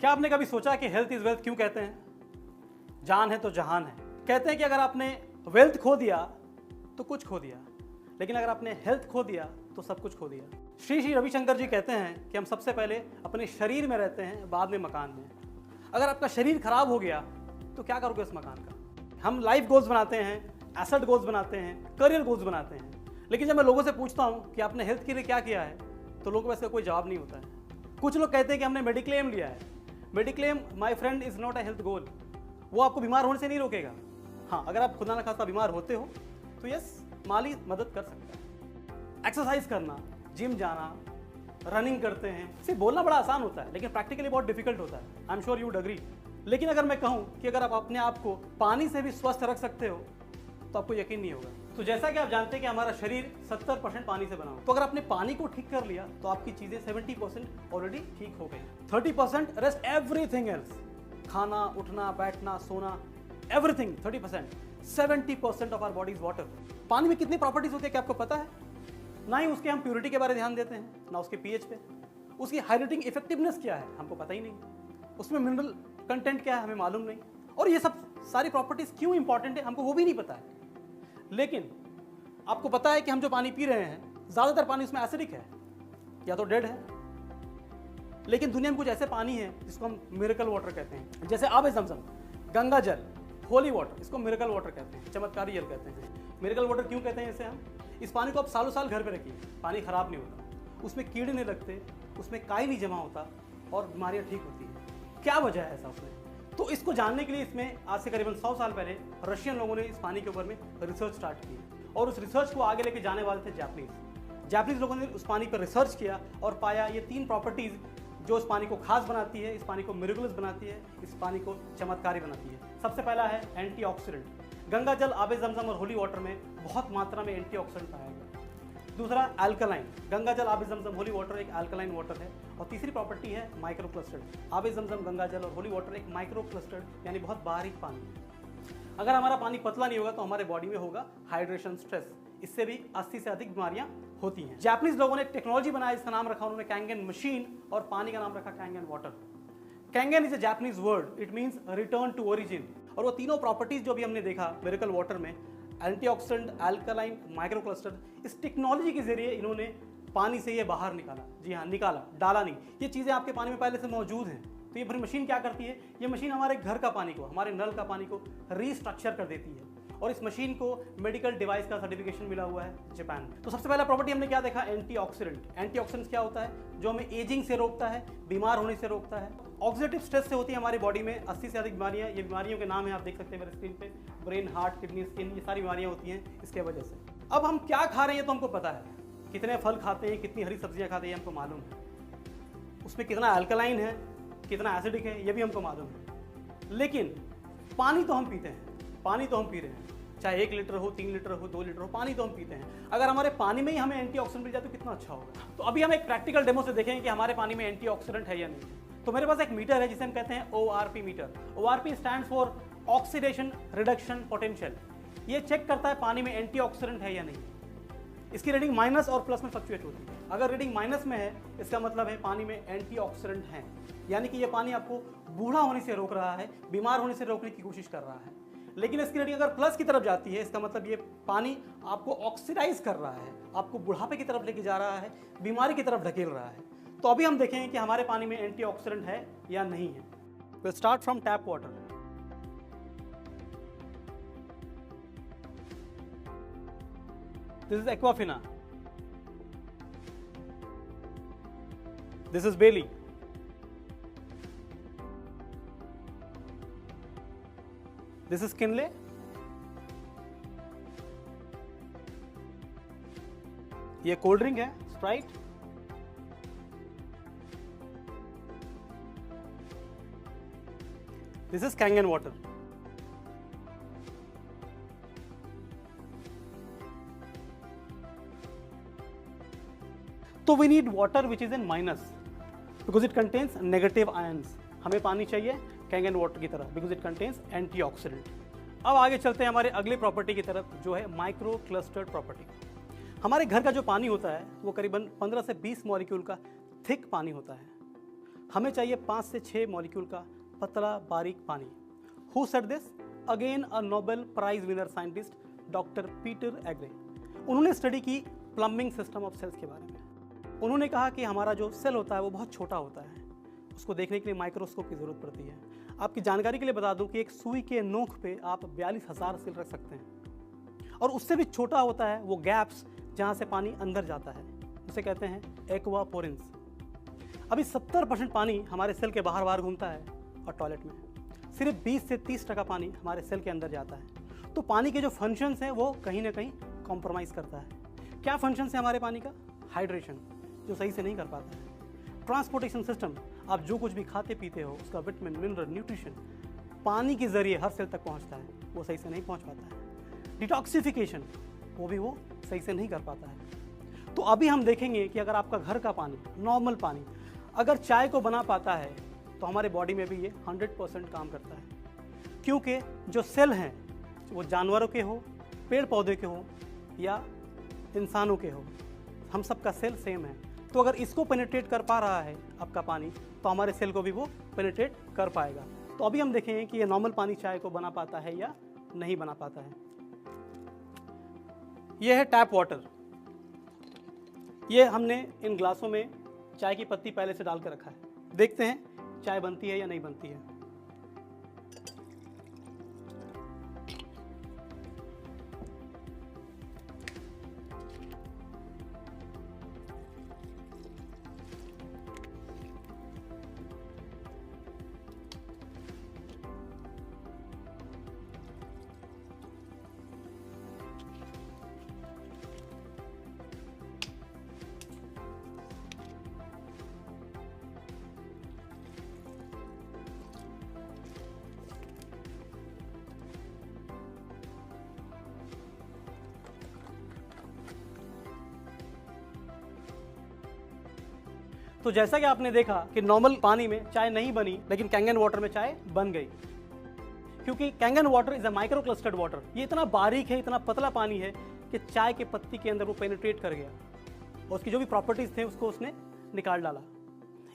क्या आपने कभी सोचा कि हेल्थ इज वेल्थ क्यों कहते हैं? जान है तो जहान है। कहते हैं कि अगर आपने वेल्थ खो दिया तो कुछ खो दिया, लेकिन अगर आपने हेल्थ खो दिया तो सब कुछ खो दिया। श्री श्री रविशंकर जी कहते हैं कि हम सबसे पहले अपने शरीर में रहते हैं, बाद में मकान में। अगर आपका शरीर खराब हो गया तो क्या करोगे उस मकान का? हम लाइफ गोल्स बनाते हैं, एसेट गोल्स बनाते हैं, करियर गोल्स बनाते हैं, लेकिन जब मैं लोगों से पूछता हूँ कि आपने हेल्थ के लिए क्या किया है तो लोगों को वैसे कोई जवाब नहीं होता है। कुछ लोग कहते हैं कि हमने मेडिक्लेम लिया है। Mediclaim my friend is not a health goal. वो आपको बीमार होने से नहीं रोकेगा। हाँ, अगर आप खुदा न खास्ता बीमार होते हो तो यस, माली मदद कर सकता है। एक्सरसाइज करना, जिम जाना, रनिंग करते हैं, सिर्फ बोलना बड़ा आसान होता है लेकिन प्रैक्टिकली बहुत डिफिकल्ट होता है। I am sure you would agree. लेकिन अगर मैं कहूँ कि अगर आप अपने आप को पानी से भी स्वस्थ रख सकते हो तो आपको यकीन नहीं होगा। तो जैसा कि आप जानते हैं कि हमारा शरीर 70% पानी से बना हो, तो अगर आपने पानी को ठीक कर लिया तो आपकी चीजें 70% ऑलरेडी ठीक हो गई। 30% रेस्ट एवरीथिंग एल्स, खाना, उठना, बैठना, सोना, everything 30%। 70% of our body is water. पानी में कितनी प्रॉपर्टीज होती है क्या आपको पता है? ना ही उसके हम प्योरिटी के बारे में ध्यान देते हैं, ना उसके पीएच पे। उसकी हाइड्रेटिंग इफेक्टिवनेस क्या है हमको पता ही नहीं। उसमें मिनरल कंटेंट क्या है हमें मालूम नहीं। और ये सब सारी प्रॉपर्टीज क्यों इंपॉर्टेंट है हमको वो भी नहीं पता है। लेकिन आपको पता है कि हम जो पानी पी रहे हैं ज्यादातर पानी उसमें एसिडिक है या तो डेड है। लेकिन दुनिया में कुछ ऐसे पानी है जिसको हम मिरेकल वाटर कहते हैं, जैसे आबे ज़मज़म, गंगा जल, होली वाटर, इसको मिरेकल वाटर कहते हैं, चमत्कारी जल कहते हैं। मिरेकल वाटर क्यों कहते हैं इसे हम? इस पानी को आप सालों साल घर पे रखिए, पानी खराब नहीं होता, उसमें कीड़े नहीं लगते, उसमें काई नहीं जमा होता और बीमारियां ठीक होती है। क्या वजह है ऐसा उसमें? तो इसको जानने के लिए इसमें आज से करीबन 100 साल पहले रशियन लोगों ने इस पानी के ऊपर में रिसर्च स्टार्ट की और उस रिसर्च को आगे लेके जाने वाले थे जापानीज लोगों ने उस पानी पर रिसर्च किया और पाया ये 3 प्रॉपर्टीज जो इस पानी को खास बनाती है, इस पानी को मिरेकुलस बनाती है, इस पानी को चमत्कारी बनाती है। सबसे पहला है एंटीऑक्सीडेंट। गंगा जल, आबे ज़मज़म और होली वाटर में बहुत मात्रा में एंटीऑक्सीडेंट पाया गया। दूसरा अल्कलाइन, गंगा जल, आबे ज़मज़म, होली वाटर एक अल्कलाइन वाटर है। और तीसरी प्रॉपर्टी है माइक्रो क्लस्टर्ड। आबे ज़मज़म, गंगा जल और होली वाटर एक माइक्रो क्लस्टर्ड यानी बहुत बारीक पानी। अगर हमारा पानी पतला नहीं होगा तो हमारे बॉडी में होगा हाइड्रेशन स्ट्रेस, इससे भी 80 से अधिक बीमारियां होती हैं। जापानीज लोगों ने टेक्नोलॉजी बनाया, इसका नाम रखा उन्होंने कैंगन मशीन और पानी का नाम रखा Kangen water. Kangen is a Japanese word, it means return to origin. और वो तीनों प्रॉपर्टीज जो भी हमने देखा मिरेकल वाटर में, एंटीऑक्सीडेंट, अल्कलाइन, माइक्रो क्लस्टर, इस टेक्नोलॉजी के जरिए इन्होंने पानी से ये बाहर निकाला। जी हाँ, निकाला, डाला नहीं। ये चीज़ें आपके पानी में पहले से मौजूद हैं। तो ये फिर मशीन क्या करती है? ये मशीन हमारे घर का पानी को, हमारे नल का पानी को रीस्ट्रक्चर कर देती है। और इस मशीन को मेडिकल डिवाइस का सर्टिफिकेशन मिला हुआ है जापान में। तो सबसे पहला प्रॉपर्टी हमने क्या देखा? एंटीऑक्सीडेंट। एंटीऑक्सीडेंट क्या होता है? जो हमें एजिंग से रोकता है, बीमार होने से रोकता है। ऑक्सीडेटिव स्ट्रेस से होती है हमारी बॉडी में 80 से अधिक बीमारियां। ये बीमारियों के नाम है, आप देख सकते हैं मेरे स्क्रीन पे, ब्रेन, हार्ट, किडनी, स्किन, ये सारी बीमारियां होती हैं इसके वजह से। अब हम क्या खा रहे हैं तो हमको पता है, कितने फल खाते हैं, कितनी हरी सब्जियां खाते हैं हमको मालूम है। उसमें कितना अल्कलाइन है, कितना एसिडिक है, ये भी हमको मालूम है। लेकिन पानी तो हम पीते हैं, पानी तो हम पी रहे हैं, चाहे 1 लीटर हो, 3 लीटर हो, 2 लीटर हो, पानी तो हम पीते हैं। अगर हमारे पानी में ही हमें एंटीऑक्सीडेंट मिल जाए तो कितना अच्छा होगा। तो अभी हम एक प्रैक्टिकल डेमो से देखेंगे कि हमारे पानी में एंटीऑक्सीडेंट है या नहीं। तो मेरे पास एक मीटर है जिसे हम कहते हैं ORP meter. ORP stands for oxidation reduction potential. ये चेक करता है पानी में एंटीऑक्सीडेंट है या नहीं। इसकी रीडिंग माइनस और प्लस में फ्लक्चुएट होती है। अगर रीडिंग माइनस में है इसका मतलब है पानी में एंटीऑक्सीडेंट है, यानी कि ये पानी आपको बूढ़ा होने से रोक रहा है, बीमार होने से रोकने की कोशिश कर रहा है। लेकिन इसकी रीडिंग अगर प्लस की तरफ जाती है इसका मतलब ये पानी आपको ऑक्सीडाइज कर रहा है, आपको बुढ़ापे की तरफ लेके जा रहा है, बीमारी की तरफ ढकेल रहा है। तो अभी हम देखेंगे कि हमारे पानी में एंटीऑक्सीडेंट है या नहीं है। Will start from tap water. This is Aquafina. This is Bailey. This is Kinley. ये कोल्ड ड्रिंक है Sprite. This is Kangen water. तो we need water which is in minus because it contains negative ions. हमें पानी चाहिए Kangen water की तरह because it contains antioxidant. अब आगे चलते हैं हमारे अगले प्रॉपर्टी की तरफ जो है माइक्रो क्लस्टर्ड प्रॉपर्टी। हमारे घर का जो पानी होता है वो करीबन 15 से 20 मॉलिक्यूल का थिक पानी होता है। हमें चाहिए 5 से 6 मॉलिक्यूल का पतला बारीक पानी। Who said this? Again a Nobel prize winner scientist doctor Peter Agre. उन्होंने स्टडी की प्लम्बिंग सिस्टम ऑफ सेल्स के बारे में। उन्होंने कहा कि हमारा जो सेल होता है वो बहुत छोटा होता है, उसको देखने के लिए माइक्रोस्कोप की ज़रूरत पड़ती है। आपकी जानकारी के लिए बता दूं कि एक सुई के नोक पे आप 42,000 सेल रख सकते हैं, और उससे भी छोटा होता है वो गैप्स जहाँ से पानी अंदर जाता है, उसे कहते हैं एक्वापोरिन्स। अभी 70% पानी हमारे सेल के बाहर बाहर घूमता है और टॉयलेट में सिर्फ 20 से 30% पानी हमारे सेल के अंदर जाता है। तो पानी के जो फंक्शंस हैं वो कहीं ना कहीं कॉम्प्रोमाइज़ करता है। क्या फंक्शंस है हमारे पानी का? हाइड्रेशन, जो सही से नहीं कर पाता है। ट्रांसपोर्टेशन सिस्टम, आप जो कुछ भी खाते पीते हो उसका विटामिन, मिनरल, न्यूट्रिशन पानी के जरिए हर सेल तक पहुंचता है, वो सही से नहीं पहुंच पाता है। डिटॉक्सिफिकेशन, वो सही से नहीं कर पाता है। तो अभी हम देखेंगे कि अगर आपका घर का पानी, नॉर्मल पानी अगर चाय को बना पाता है तो हमारे बॉडी में भी ये 100% काम करता है, क्योंकि जो सेल हैं वो जानवरों के हो, पेड़ पौधे के हो या इंसानों के हो, हम सबका सेल सेम है। तो अगर इसको पेनिट्रेट कर पा रहा है आपका पानी तो हमारे सेल को भी वो पेनिट्रेट कर पाएगा। तो अभी हम देखेंगे कि ये नॉर्मल पानी चाय को बना पाता है या नहीं बना पाता है। ये है टैप वाटर। ये हमने इन ग्लासों में चाय की पत्ती पहले से डाल के रखा है। देखते हैं चाय बनती है या नहीं बनती है। तो जैसा कि आपने देखा कि नॉर्मल पानी में चाय नहीं बनी, लेकिन कैंगन वाटर में चाय बन गई, क्योंकि Kangen water is a micro clustered water. ये इतना बारीक है, इतना पतला पानी है कि चाय के पत्ती के अंदर वो पेनिट्रेट कर गया और उसकी जो भी प्रॉपर्टीज थे उसको उसने निकाल डाला।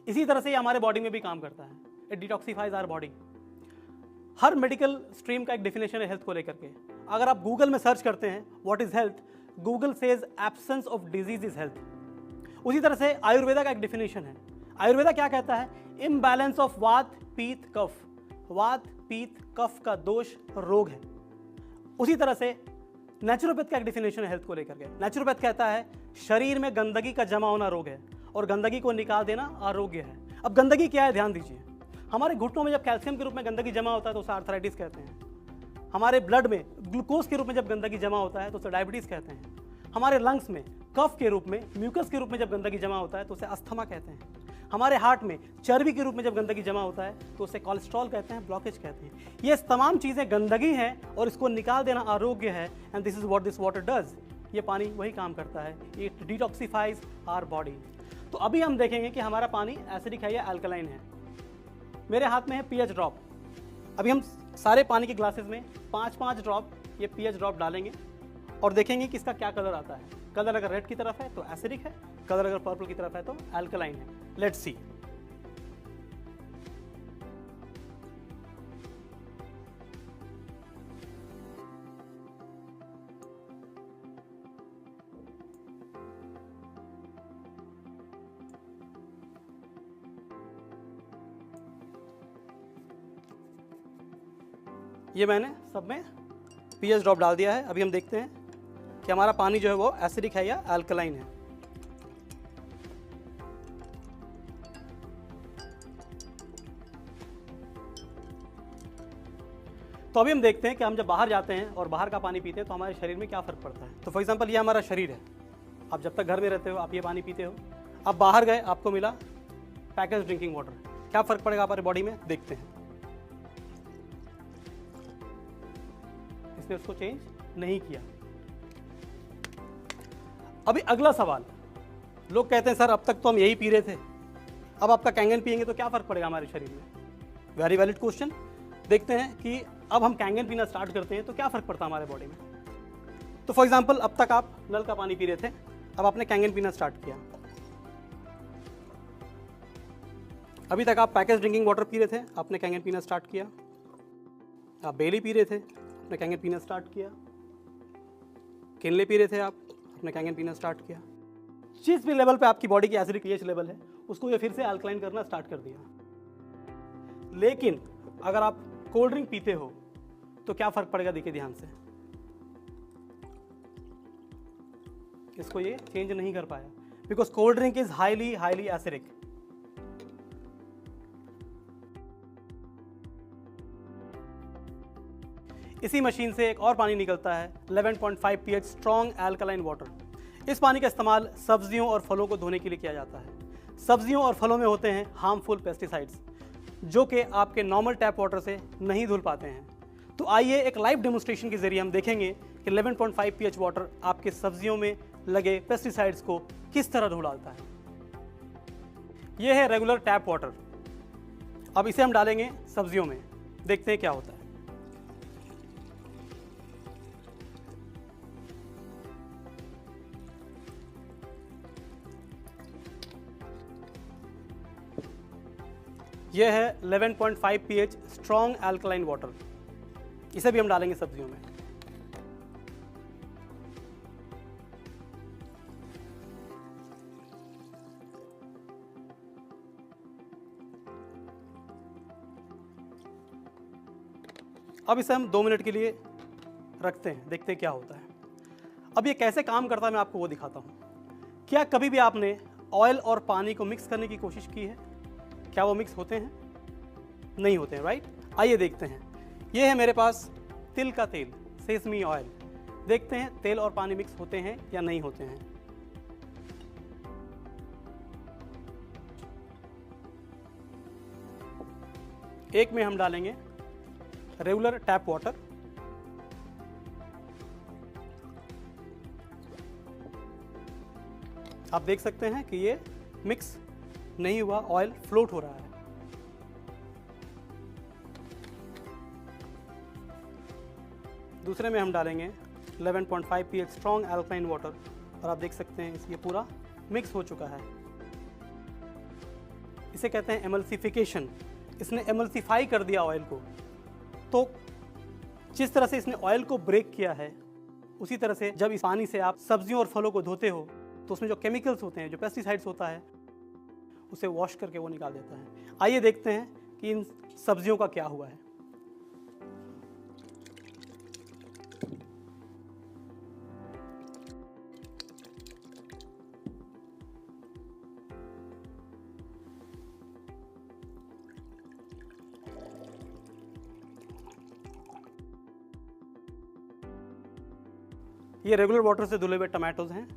इसी तरह से ये हमारे बॉडी में भी काम करता है। It detoxifies our body. हर मेडिकल स्ट्रीम का एक डेफिनेशन है हेल्थ को लेकर के। अगर आप गूगल में सर्च करते हैं what is health, Google says absence of disease is health. उसी तरह से आयुर्वेदा का एक डेफिनेशन है। आयुर्वेदा क्या कहता है? इम्बैलेंस ऑफ वात पीत कफ। वात पीत कफ का दोष रोग है। उसी तरह से नेचुरोपैथ का एक डेफिनेशन है हेल्थ को लेकर के। नेचुरोपैथ कहता है शरीर में गंदगी का जमा होना रोग है और गंदगी को निकाल देना आरोग्य है। अब गंदगी क्या है, ध्यान दीजिए। हमारे घुटनों में जब कैल्शियम के रूप में गंदगी जमा होता है तो उसे आर्थराइटिस कहते हैं। हमारे ब्लड में ग्लूकोज के रूप में जब गंदगी जमा होता है तो उसे डायबिटीज कहते हैं। हमारे लंग्स में कफ के रूप में, म्यूकस के रूप में जब गंदगी जमा होता है तो उसे अस्थमा कहते हैं। हमारे हार्ट में चर्बी के रूप में जब गंदगी जमा होता है तो उसे कोलेस्ट्रॉल कहते हैं, ब्लॉकेज कहते हैं। ये तमाम चीज़ें गंदगी हैं और इसको निकाल देना आरोग्य है। And this is what this water does. ये पानी वही काम करता है, इट डिटॉक्सिफाइज आवर बॉडी। तो अभी हम देखेंगे कि हमारा पानी एसिडिक है या अल्कलाइन है। मेरे हाथ में है पीएच ड्रॉप। अभी हम सारे पानी के ग्लासेस में 5-5 ड्रॉप ये पीएच ड्रॉप डालेंगे और देखेंगे कि इसका क्या कलर आता है। कलर अगर रेड की तरफ है तो एसिडिक है, कलर अगर पर्पल की तरफ है तो अल्कलाइन है। Let's see. ये मैंने सब में पीएच ड्रॉप डाल दिया है। अभी हम देखते हैं कि हमारा पानी जो है वो एसिडिक है या अल्कलाइन है। तो अभी हम देखते हैं कि हम जब बाहर जाते हैं और बाहर का पानी पीते हैं तो हमारे शरीर में क्या फ़र्क पड़ता है। तो फॉर एग्जांपल ये हमारा शरीर है। आप जब तक घर में रहते हो आप ये पानी पीते हो। अब बाहर गए, आपको मिला पैकेज ड्रिंकिंग वाटर, क्या फ़र्क पड़ेगा हमारे बॉडी में, देखते हैं। इसने उसको चेंज नहीं किया। अभी अगला सवाल, लोग कहते हैं सर अब तक तो हम यही पी रहे थे, अब आपका कैंगन पिएंगे तो क्या फ़र्क पड़ेगा हमारे शरीर में। Very valid question. देखते हैं कि अब हम कैंगन पीना स्टार्ट करते हैं तो क्या फ़र्क पड़ता है हमारे बॉडी में। तो फॉर एग्जांपल अब तक आप नल का पानी पी रहे थे, अब आपने कैंगन पीना स्टार्ट किया। अभी तक आप पैकेज ड्रिंकिंग वाटर पी रहे थे, आपने कैंगन पीना स्टार्ट किया। आप बेली पी रहे थे, आपने कैंगन पीना स्टार्ट किया। किनले पी रहे थे आप, आपने कैंगन पीना स्टार्ट किया। जिस भी लेवल पे आपकी बॉडी की एसिडिक पीएच लेवल है उसको ये फिर से अल्कलाइन करना स्टार्ट कर दिया। लेकिन अगर आप कोल्ड ड्रिंक पीते हो तो क्या फर्क पड़ेगा, देखिए ध्यान से। इसको ये चेंज नहीं कर पाया because cold drink is highly acidic. इसी मशीन से एक और पानी निकलता है 11.5 pH स्ट्रॉन्ग एल्कलाइन वाटर। इस पानी का इस्तेमाल सब्जियों और फलों को धोने के लिए किया जाता है। सब्जियों और फलों में होते हैं हार्मफुल पेस्टिसाइड्स जो कि आपके नॉर्मल टैप वाटर से नहीं धुल पाते हैं। तो आइए एक लाइव डेमोन्स्ट्रेशन के जरिए हम देखेंगे कि 11.5 pH वाटर आपके सब्जियों में लगे पेस्टिसाइड्स को किस तरह धो डालता है। यह है रेगुलर टैप वाटर। अब इसे हम डालेंगे सब्जियों में, देखते हैं क्या होता है। यह है 11.5 pH स्ट्रॉन्ग एल्कलाइन वाटर। इसे भी हम डालेंगे सब्जियों में। अब इसे हम 2 मिनट के लिए रखते हैं, देखते हैं क्या होता है। अब ये कैसे काम करता है मैं आपको वो दिखाता हूँ। क्या कभी भी आपने ऑयल और पानी को मिक्स करने की कोशिश की है? क्या वो मिक्स होते हैं? नहीं होते हैं, राइट। आइए देखते हैं। ये है मेरे पास तिल का तेल, सेसमी ऑयल। देखते हैं तेल और पानी मिक्स होते हैं या नहीं होते हैं। एक में हम डालेंगे रेगुलर टैप वाटर। आप देख सकते हैं कि ये मिक्स नहीं हुआ, ऑयल फ्लोट हो रहा है। दूसरे में हम डालेंगे 11.5 pH स्ट्रॉन्ग एल्कलाइन वाटर और आप देख सकते हैं ये पूरा मिक्स हो चुका है। इसे कहते हैं एमल्सिफिकेशन। इसने एमल्सिफाई कर दिया ऑयल को। तो जिस तरह से इसने ऑयल को ब्रेक किया है उसी तरह से जब इस पानी से आप सब्जियों और फलों को धोते हो तो उसमें जो केमिकल्स होते हैं, जो पेस्टिसाइड्स होता है, उसे वॉश करके वो निकाल देता है। आइए देखते हैं कि इन सब्जियों का क्या हुआ है। ये रेगुलर वाटर से धुले हुए टमाटोज हैं।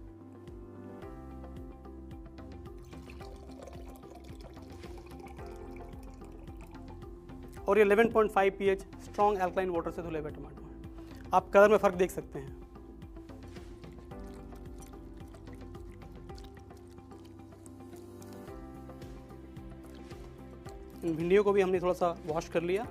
और ये 11.5 pH स्ट्रॉन्ग एल्कलाइन वाटर से धुले हुए टमाटो हैं। आप कलर में फर्क देख सकते हैं। इन भिंडियों को भी हमने थोड़ा सा वॉश कर लिया।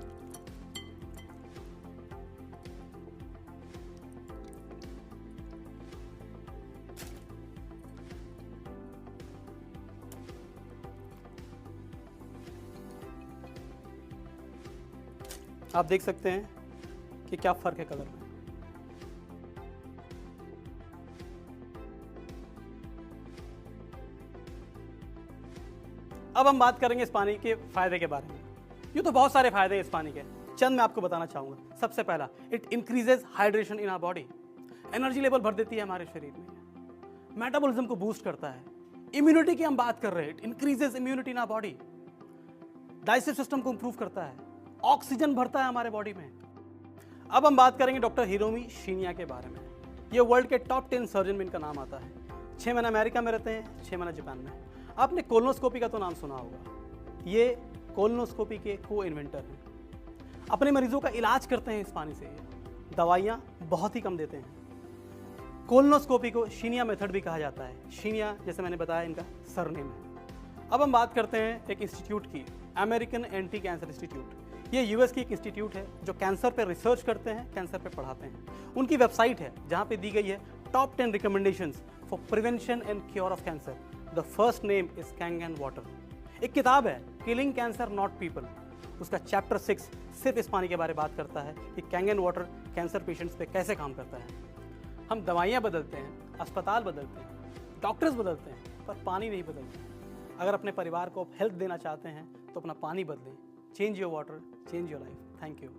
आप देख सकते हैं कि क्या फ़र्क है कलर में। अब हम बात करेंगे इस पानी के फ़ायदे के बारे में। यूँ तो बहुत सारे फ़ायदे हैं इस पानी के, चंद मैं आपको बताना चाहूँगा। सबसे पहला, it increases hydration in our body. Energy level भर देती है हमारे शरीर में। मेटाबॉलिज्म को बूस्ट करता है। इम्यूनिटी की हम बात कर रहे हैं, it increases immunity in our body. Digestive system को इंप्रूव करता है। ऑक्सीजन भरता है हमारे बॉडी में। अब हम बात करेंगे डॉक्टर हिरोमी शिनिया के बारे में। ये वर्ल्ड के टॉप 10 सर्जन में इनका नाम आता है। 6 महीना अमेरिका में रहते हैं, 6 महीना जापान में। आपने कोलोनोस्कोपी का तो नाम सुना होगा। ये कोलोनोस्कोपी के को इन्वेंटर हैं। अपने मरीजों का इलाज करते हैं इस पानी से। दवाइयाँ बहुत ही कम देते हैं। कोलोनोस्कोपी को शिनिया मेथड भी कहा जाता है। शिनिया जैसे मैंने बताया इनका सरनेम है। अब हम बात करते हैं एक इंस्टीट्यूट की, अमेरिकन एंटी कैंसर इंस्टीट्यूट। ये यूएस की एक इंस्टीट्यूट है जो कैंसर पे रिसर्च करते हैं, कैंसर पे पढ़ाते हैं। उनकी वेबसाइट है जहाँ पे दी गई है top 10 recommendations for prevention and cure of cancer. The first name is Kangen water. एक किताब है किलिंग कैंसर नॉट पीपल, उसका चैप्टर 6 सिर्फ इस पानी के बारे में बात करता है कि कैंगन वाटर कैंसर पेशेंट्स पे कैसे काम करता है। हम दवाइयाँ बदलते हैं, अस्पताल बदलते हैं, डॉक्टर्स बदलते हैं, पर पानी नहीं बदलते। अगर अपने परिवार को आप हेल्थ देना चाहते हैं तो अपना पानी बदलें। Change your water, change your life. Thank you.